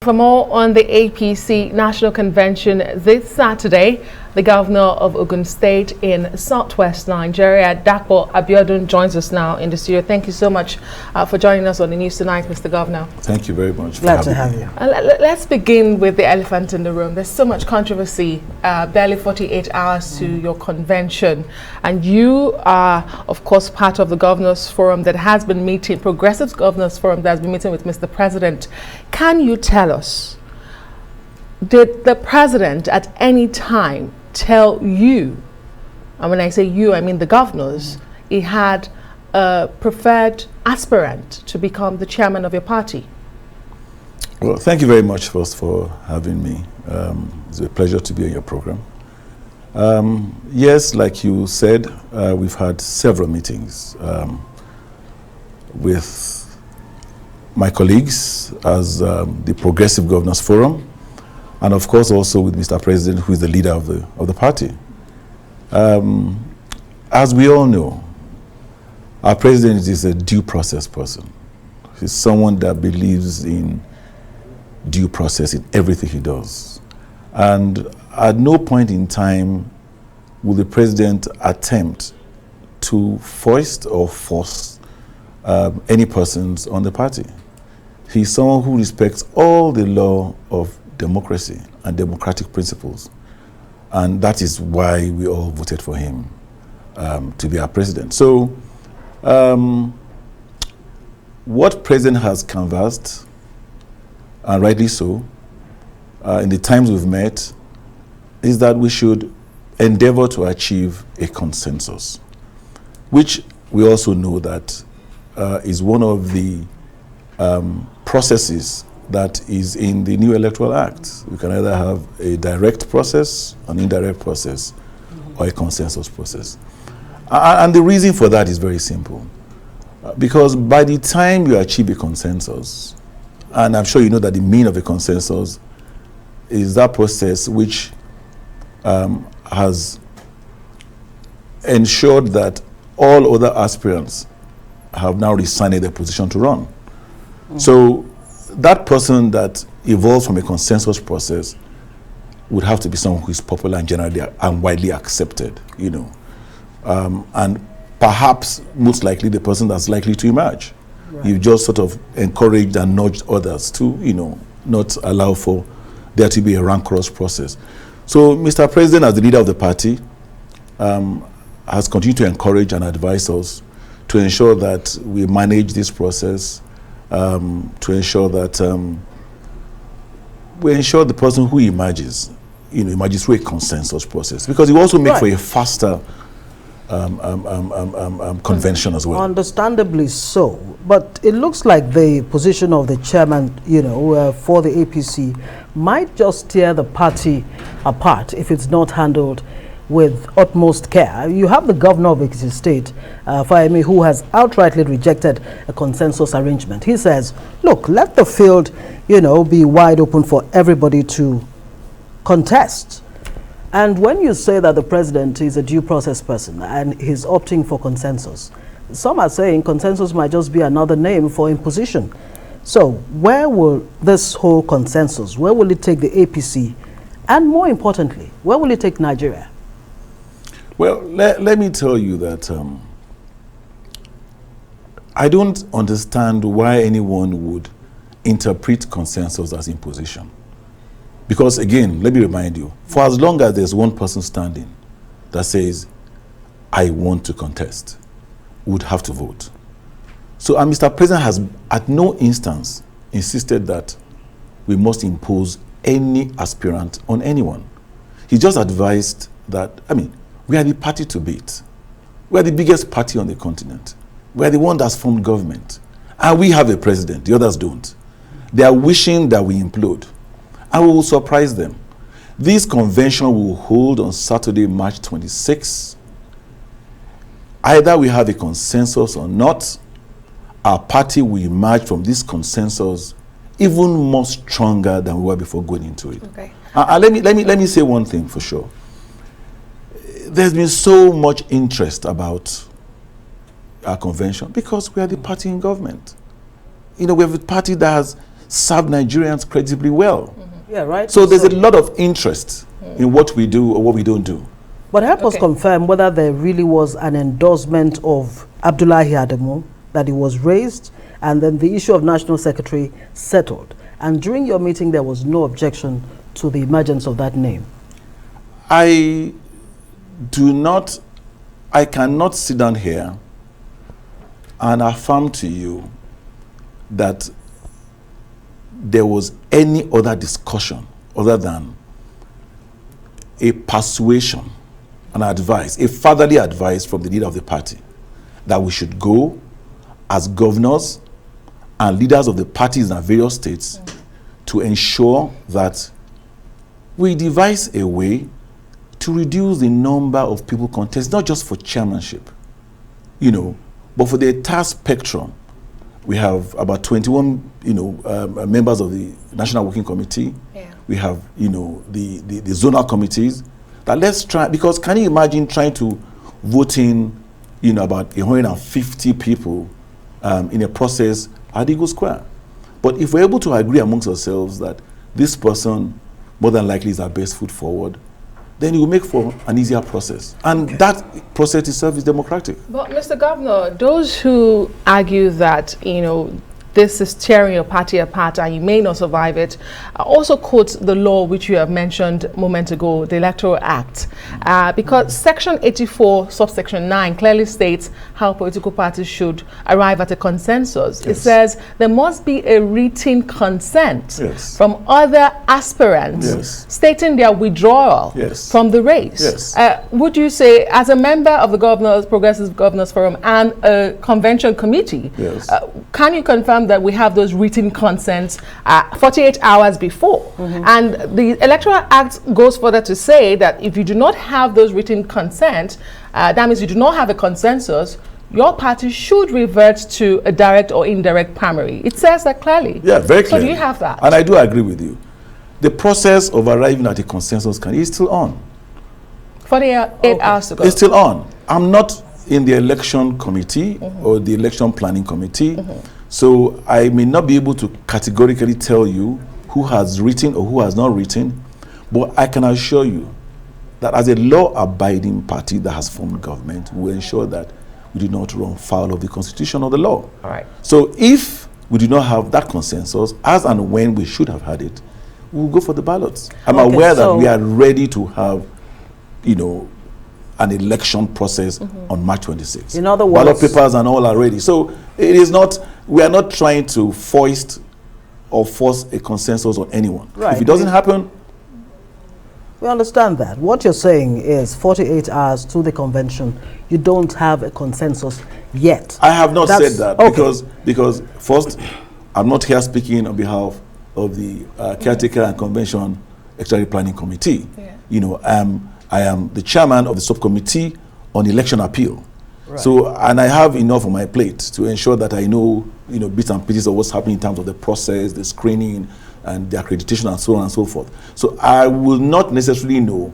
for more on the APC National Convention this Saturday, the governor of Ogun State in southwest Nigeria, Dapo Abiodun, joins us now in the studio. Thank you so much for joining us on the news tonight, Mr. Governor. Thank you very much. Glad to have you. Let's begin with the elephant in the room. There's so much controversy, barely 48 hours to your convention. And you are, of course, part of the Governors Forum that has been meeting, Progressive Governors Forum that has been meeting with Mr. President. Can you tell us, did the President at any time tell you, and when I say you, I mean the governors, he had a preferred aspirant to become the chairman of your party? Well, thank you very much first for having me. It's a pleasure to be on your program. Yes, like you said, we've had several meetings with my colleagues as the Progressive Governors Forum, and of course also with Mr. President, who is the leader of the party. As we all know, our president is a due process person. He's someone that believes in due process in everything he does. And at no point in time will the president attempt to foist or force any persons on the party. He's someone who respects all the law of democracy and democratic principles. And that is why we all voted for him to be our president. So what president has canvassed, and rightly so, in the times we've met, is that we should endeavor to achieve a consensus, which we also know that is one of the processes that is in the new Electoral Act. We can either have a direct process, an indirect process, or a consensus process. And the reason for that is very simple. Because by the time you achieve a consensus, and I'm sure you know that the meaning of a consensus is that process which has ensured that all other aspirants have now resigned their position to run. So that person that evolves from a consensus process would have to be someone who is popular and generally and widely accepted, you know. And perhaps most likely the person that's likely to emerge. Right. You just sort of encouraged and nudged others to, you know, not allow for there to be a rancorous process. So Mr. President, as the leader of the party, has continued to encourage and advise us to ensure that we manage this process, to ensure that we ensure the person who emerges, you know, emerges through a consensus process, because it will also make for a faster convention as well. Understandably so, but it looks like the position of the chairman, you know, for the APC might just tear the party apart if it's not handled with utmost care. You have the governor of Ogun State, Fayemi, who has outrightly rejected a consensus arrangement. He says, look, let the field, you know, be wide open for everybody to contest. And when you say that the president is a due process person and he's opting for consensus, some are saying consensus might just be another name for imposition. So where will this whole consensus, where will it take the APC? And more importantly, where will it take Nigeria? Well, let me tell you that I don't understand why anyone would interpret consensus as imposition. Because again, let me remind you, for as long as there's one person standing that says, I want to contest, would have to vote. So Mr. President has at no instance insisted that we must impose any aspirant on anyone. He just advised that, I mean, we are the party to beat. We are the biggest party on the continent. We are the one that's formed government. And we have a president, the others don't. They are wishing that we implode. And we will surprise them. This convention will hold on Saturday, March 26. Either we have a consensus or not, our party will emerge from this consensus even more stronger than we were before going into it. Okay. Let me say one thing for sure. There's been so much interest about our convention because we are the party in government. You know, we have a party that has serve Nigerians credibly well. Yeah, right. So there's a lot of interest in what we do or what we don't do. But help us confirm whether there really was an endorsement of Abdullahi Adamu, that he was raised, and then the issue of National Secretary settled. And during your meeting, there was no objection to the emergence of that name. I cannot sit down here and affirm to you that there was any other discussion other than a persuasion, an advice, a fatherly advice from the leader of the party that we should go as governors and leaders of the parties in our various states to ensure that we devise a way to reduce the number of people contesting, not just for chairmanship, but for the entire spectrum. We have about 21, members of the National Working Committee. Yeah. We have, the zonal committees. That let's try, because can you imagine trying to vote in, about 150 people in a process at Eagle Square? But if we're able to agree amongst ourselves that this person more than likely is our best foot forward, then it will make for an easier process. And that process itself is democratic. But Mr. Governor, those who argue that, this is tearing your party apart and you may not survive it, also quote the law which you have mentioned a moment ago, the Electoral Act, because Section 84, subsection 9 clearly states how political parties should arrive at a consensus. Yes. It says there must be a written consent from other aspirants stating their withdrawal from the race. Would you say, as a member of the Progressive Governors Forum and a convention committee, can you confirm that we have those written consents 48 hours before? And the Electoral Act goes further to say that if you do not have those written consent, that means you do not have a consensus, your party should revert to a direct or indirect primary. It says that clearly. Yeah, very clearly. So do you have that? And I do agree with you. The process of arriving at a consensus is still on. 48 hours ago. It's still on. I'm not in the election committee or the election planning committee. So I may not be able to categorically tell you who has written or who has not written, but I can assure you that as a law-abiding party that has formed government, we will ensure that we do not run foul of the Constitution or the law. All right. So if we do not have that consensus, as and when we should have had it, we will go for the ballots. I'm aware that we are ready to have, an election process on March 26th. In other words, ballot papers and all are ready. So it is not, we are not trying to foist or force a consensus on anyone. Right. If it doesn't happen, we understand that. What you're saying is 48 hours to the convention, you don't have a consensus yet. I have not said that because first, I'm not here speaking on behalf of the Caretaker and Convention Extraordinary Planning Committee. I am the chairman of the subcommittee on election appeal. Right. So, and I have enough on my plate to ensure that I know, bits and pieces of what's happening in terms of the process, the screening, and the accreditation, and so on and so forth. So I will not necessarily know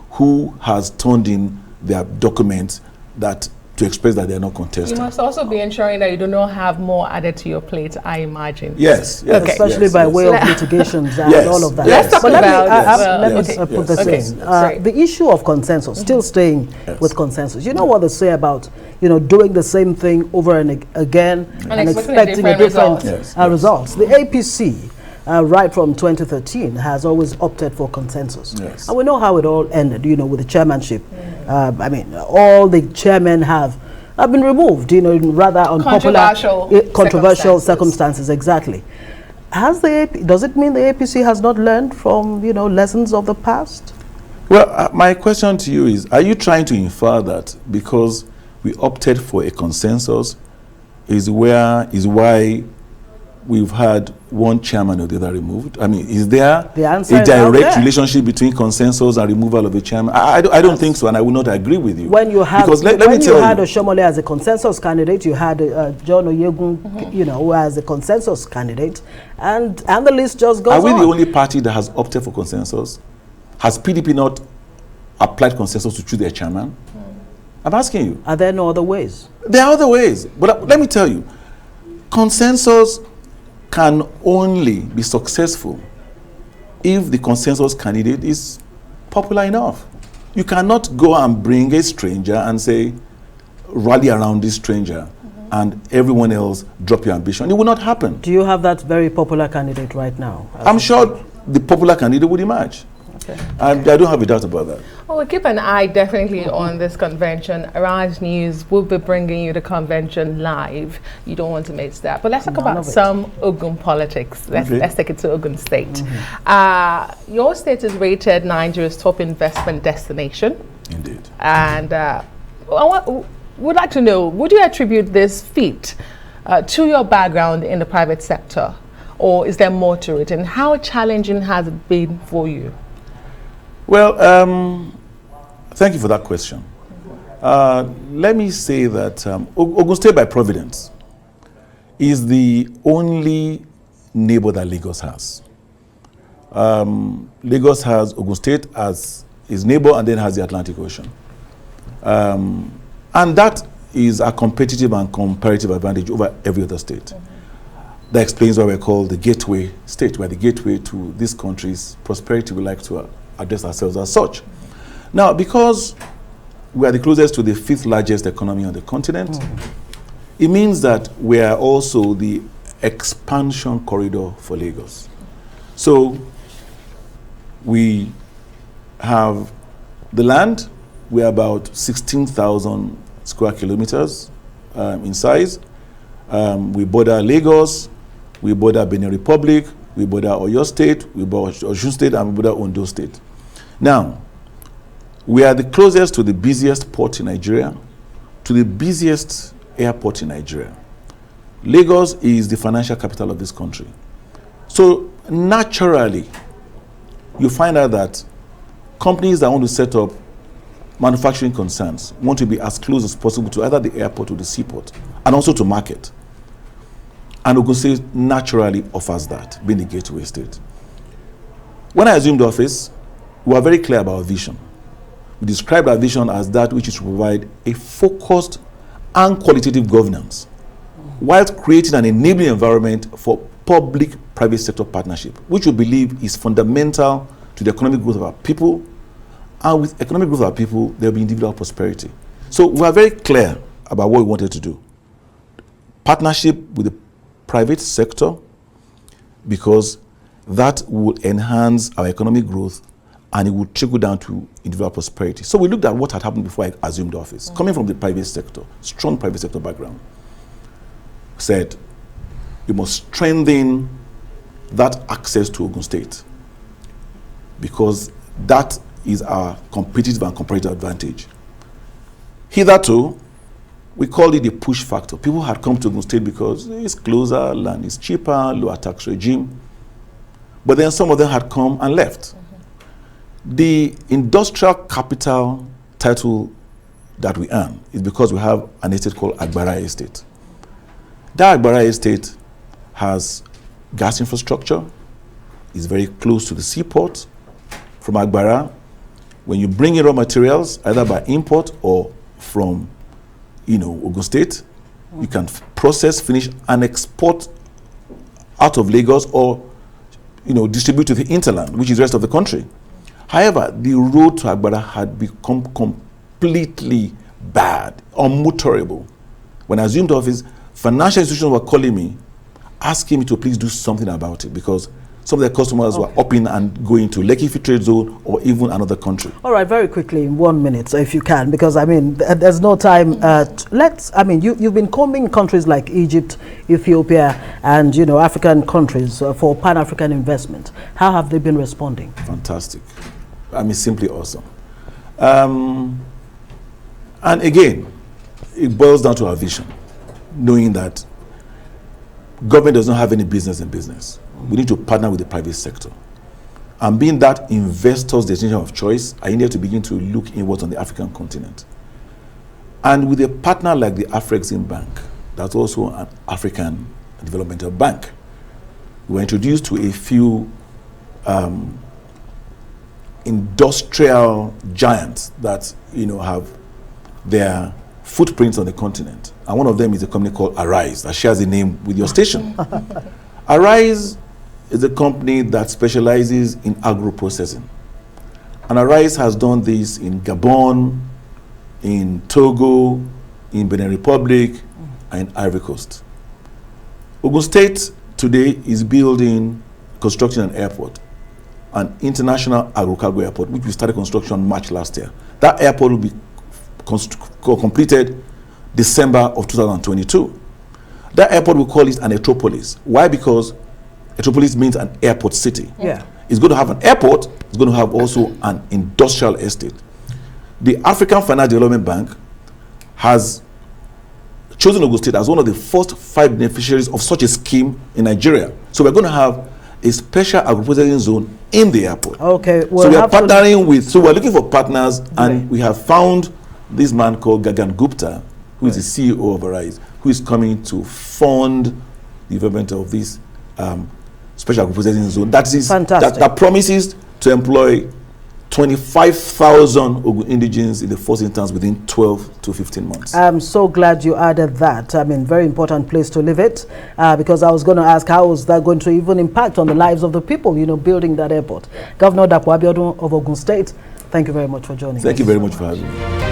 who has turned in their documents to express that they're not contesting. You must also be ensuring that you do not have more added to your plate, I imagine. Yes. Okay. Especially by way of litigations and all of that. Let's talk about let me put this in. The issue of consensus, still staying with consensus. You know what they say about, doing the same thing over and again and expecting a different results. The APC, right from 2013, has always opted for consensus. And we know how it all ended, with the chairmanship. All the chairmen have been removed, in rather unpopular, controversial circumstances. Exactly. Does it mean the APC has not learned from, lessons of the past? Well, my question to you is, are you trying to infer that because we opted for a consensus is why we've had one chairman or the other removed? I mean, is there a direct relationship between consensus and removal of a chairman? I don't think so, and I will not agree with you. When you had Oshomole as a consensus candidate, you had John Oyegun, as a consensus candidate, and the list just goes on. Are we the only party that has opted for consensus? Has PDP not applied consensus to choose their chairman? I'm asking you. Are there no other ways? There are other ways, but let me tell you, consensus can only be successful if the consensus candidate is popular enough. You cannot go and bring a stranger and say, rally around this stranger, and everyone else drop your ambition. It will not happen. Do you have that very popular candidate right now? I'm sure the popular candidate would emerge. Okay. And I don't have a doubt about that. Well, we'll keep an eye definitely on this convention. Arise News will be bringing you the convention live. You don't want to miss that. But let's talk about some Ogun politics. Let's take it to Ogun State. Your state is rated Nigeria's top investment destination. Indeed. And would like to know, would you attribute this feat to your background in the private sector? Or is there more to it? And how challenging has it been for you? Well, thank you for that question. Let me say that Ogun State by Providence is the only neighbor that Lagos has. Lagos has Ogun State as its neighbor and then has the Atlantic Ocean. And that is a competitive and comparative advantage over every other state. That explains why we're called the gateway state. We're the gateway to this country's prosperity. We like to address ourselves as such. Now, because we are the closest to the 5th largest economy on the continent, it means that we are also the expansion corridor for Lagos. So we have the land. We're about 16,000 square kilometers in size. We border Lagos, we border Benin Republic, we border Oyo State, we border Ogun State, and we border Ondo State. Now, we are the closest to the busiest port in Nigeria, to the busiest airport in Nigeria. Lagos is the financial capital of this country. So naturally, you find out that companies that want to set up manufacturing concerns want to be as close as possible to either the airport or the seaport, and also to market. And Ogun State naturally offers that, being the gateway state. When I assumed office, we were very clear about our vision. We described our vision as that which is to provide a focused and qualitative governance, whilst creating an enabling environment for public-private sector partnership, which we believe is fundamental to the economic growth of our people. And with economic growth of our people, there will be individual prosperity. So we are very clear about what we wanted to do. Partnership with the private sector, because that will enhance our economic growth and it will trickle down to individual prosperity. So we looked at what had happened before I assumed office. Coming from the private sector, strong private sector background, said we must strengthen that access to Ogun State, because that is our competitive and comparative advantage. Hitherto, we called it the push factor. People had come to Ogun State because it's closer, land is cheaper, lower tax regime. But then some of them had come and left. The industrial capital title that we earn is because we have an estate called Agbara Estate. That Agbara Estate has gas infrastructure, is very close to the seaport. From Agbara, when you bring in raw materials, either by import or from Ogun State, you can process, finish, and export out of Lagos or distribute to the hinterland, which is the rest of the country. However, the road to Agbara had become completely bad, unmotorable. When I assumed office, financial institutions were calling me, asking me to please do something about it, because some of their customers were upping and going to Lekki Free Trade Zone or even another country. All right, very quickly, in 1 minute, if you can, because there's no time. You've been combing countries like Egypt, Ethiopia, and African countries for Pan-African investment. How have they been responding? Fantastic. Simply awesome. And again, it boils down to our vision, knowing that government does not have any business in business. We need to partner with the private sector. And being that investors' destination of choice, I need to begin to look inwards on the African continent. And with a partner like the Afrexim Bank, that's also an African developmental bank, we were introduced to a few industrial giants that have their footprints on the continent. And one of them is a company called Arise that shares a name with your station. Arise is a company that specializes in agro-processing. And Arise has done this in Gabon, in Togo, in Benin Republic, and Ivory Coast. Ogun State today is building, constructing an airport, an international agro-cargo airport, which we started construction March last year. That airport will be completed December of 2022. That airport, we call it an metropolis. Why? Because metropolis means an airport city. Yeah. It's going to have an airport, it's going to have also an industrial estate. The African Finance Development Bank has chosen Ogun State as one of the first 5 beneficiaries of such a scheme in Nigeria. So we're going to have a special agro-processing zone in the airport. Okay. So we are partnering with, so we're looking for partners, and we have found this man called Gagan Gupta, who is the CEO of Arise, who is coming to fund the development of this special agro-processing zone. That is that promises to employ 25,000 Ogun indigenes in the first instance within 12 to 15 months. I'm so glad you added that. I mean, very important place to live it, because I was going to ask, how is that going to even impact on the lives of the people, you know, building that airport? Governor Dapo Abiodun of Ogun State, thank you very much for joining us. Thank you very much for having me.